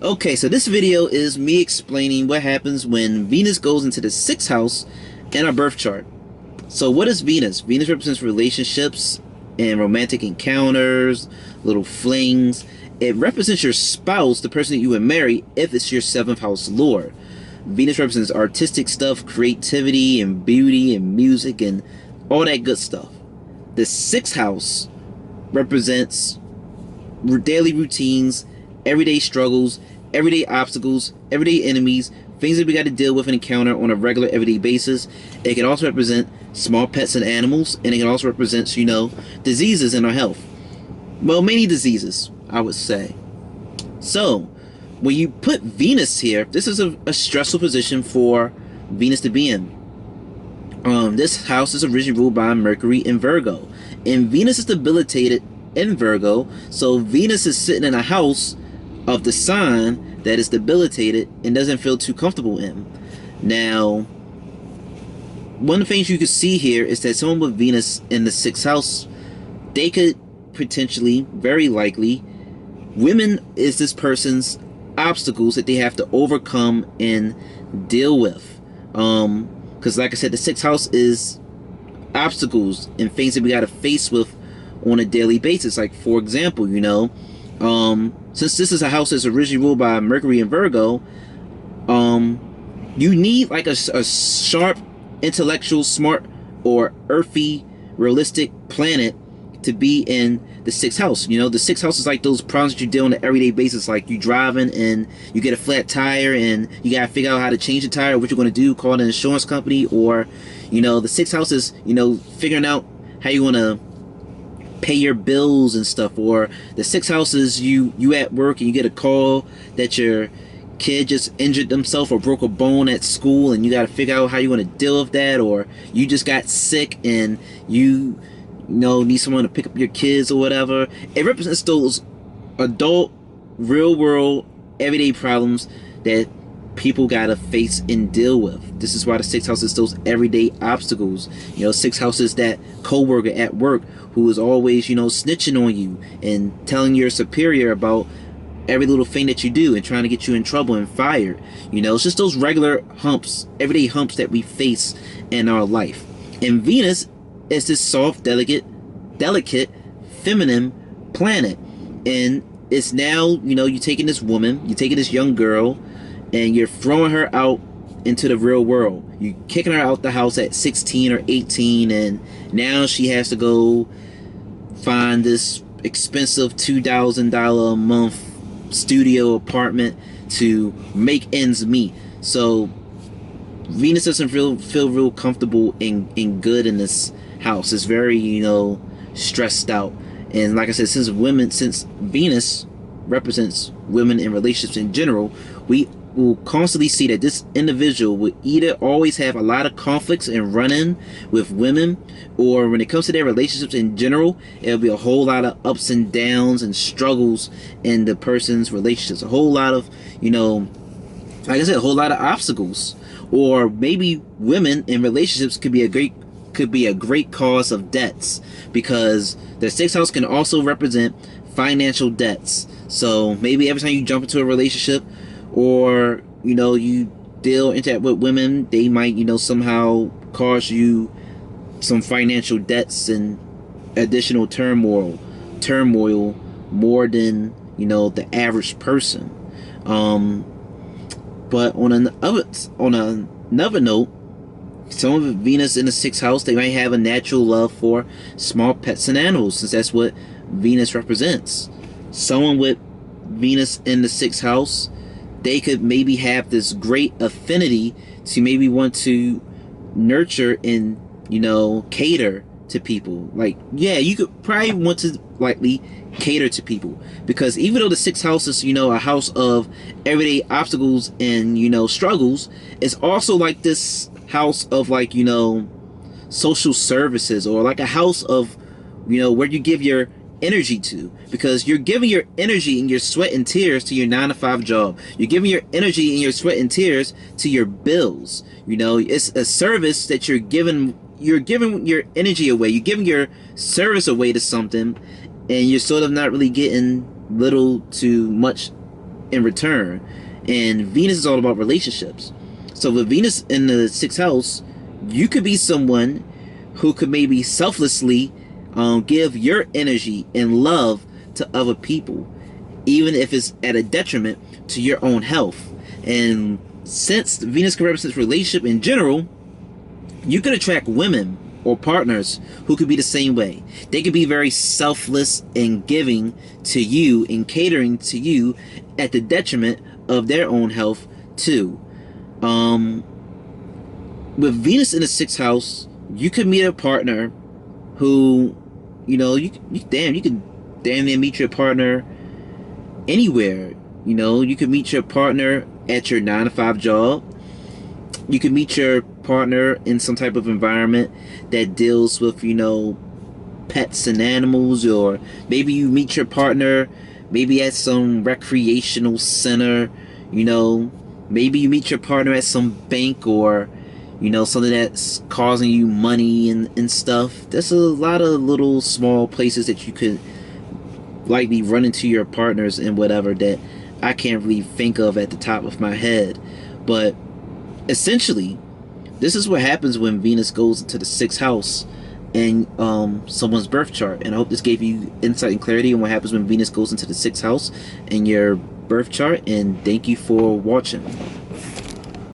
Okay, so this video is me explaining what happens when Venus goes into the 6th house in our birth chart. So what is Venus? Venus represents relationships and romantic encounters, little flings. It represents your spouse, the person that you would marry, if it's your 7th house lord. Venus represents artistic stuff, creativity and beauty and music and all that good stuff. The 6th house represents daily routines, everyday struggles, everyday obstacles, everyday enemies, things that we got to deal with and encounter on a regular everyday basis. It can also represent small pets and animals, and it can also represent, diseases in our health. Well, many diseases, I would say. So, when you put Venus here, this is a stressful position for Venus to be in. This house is originally ruled by Mercury in Virgo, and Venus is debilitated in Virgo, so Venus is sitting in a house of the sign that is debilitated and doesn't feel too comfortable in. Now, one of the things you can see here is that someone with Venus in the 6th house, they could potentially, very likely, women is this person's obstacles that they have to overcome and deal with. Because like I said, the 6th house is obstacles and things that we got to face with on a daily basis. Like, for example, since this is a house that's originally ruled by Mercury and Virgo, you need like a sharp, intellectual, smart, or earthy, realistic planet to be in the 6th house. The 6th house is like those problems that you deal on an everyday basis. Like you driving and you get a flat tire and you gotta figure out how to change the tire, what you're gonna do, call an insurance company, or the 6th house is figuring out how you wanna pay your bills and stuff. Or the 6th house is you at work and you get a call that your kid just injured themselves or broke a bone at school, and you got to figure out how you want to deal with that. Or you just got sick and you need someone to pick up your kids or whatever. It represents those adult, real world, everyday problems that people gotta face and deal with. This is why the 6th house is those everyday obstacles. 6th house is that co-worker at work who is always snitching on you and telling your superior about every little thing that you do and trying to get you in trouble and fired. It's just those regular humps, everyday humps that we face in our life. And Venus is this soft, delicate, feminine planet. And it's now, you're taking this woman, you're taking this young girl, and you're throwing her out into the real world. You're kicking her out the house at 16 or 18, and now she has to go find this expensive $2,000 a month studio apartment to make ends meet. So Venus doesn't feel real comfortable and good in this house. It's very stressed out. And like I said, since Venus represents women in relationships in general, we will constantly see that this individual will either always have a lot of conflicts and run-in with women, or when it comes to their relationships in general, it'll be a whole lot of ups and downs and struggles in the person's relationships. A whole lot of, like I said, a whole lot of obstacles. Or maybe women in relationships could be a great cause of debts, because the 6th house can also represent financial debts. So maybe every time you jump into a relationship, or you interact with women, they might somehow cause you some financial debts and additional turmoil more than the average person. But on another note, someone with Venus in the 6th house, they might have a natural love for small pets and animals, since that's what Venus represents. Someone with Venus in the 6th house, they could maybe have this great affinity to maybe want to nurture and cater to people. Like, yeah, you could probably want to likely cater to people, because even though the 6th house is a house of everyday obstacles and struggles, it's also like this house of like social services, or like a house of where you give your energy to, because you're giving your energy and your sweat and tears to your 9-to-5 job. You're giving your energy and your sweat and tears to your bills. It's a service that you're giving your energy away. You're giving your service away to something, and you're sort of not really getting little to much in return. And Venus is all about relationships. So with Venus in the sixth house, you could be someone who could maybe selflessly give your energy and love to other people, even if it's at a detriment to your own health. And since Venus can represent relationship in general, you could attract women or partners who could be the same way. They could be very selfless and giving to you and catering to you at the detriment of their own health too. With Venus in the sixth house, you could meet a partner who, you could damn near meet your partner anywhere. You could meet your partner at your 9-to-5 job. You could meet your partner in some type of environment that deals with, pets and animals, or maybe you meet your partner maybe at some recreational center, maybe you meet your partner at some bank, or something that's causing you money and stuff. There's a lot of little small places that you could likely run into your partners and whatever that I can't really think of at the top of my head. But essentially, this is what happens when Venus goes into the sixth house in someone's birth chart. And I hope this gave you insight and clarity on what happens when Venus goes into the sixth house in your birth chart. And thank you for watching.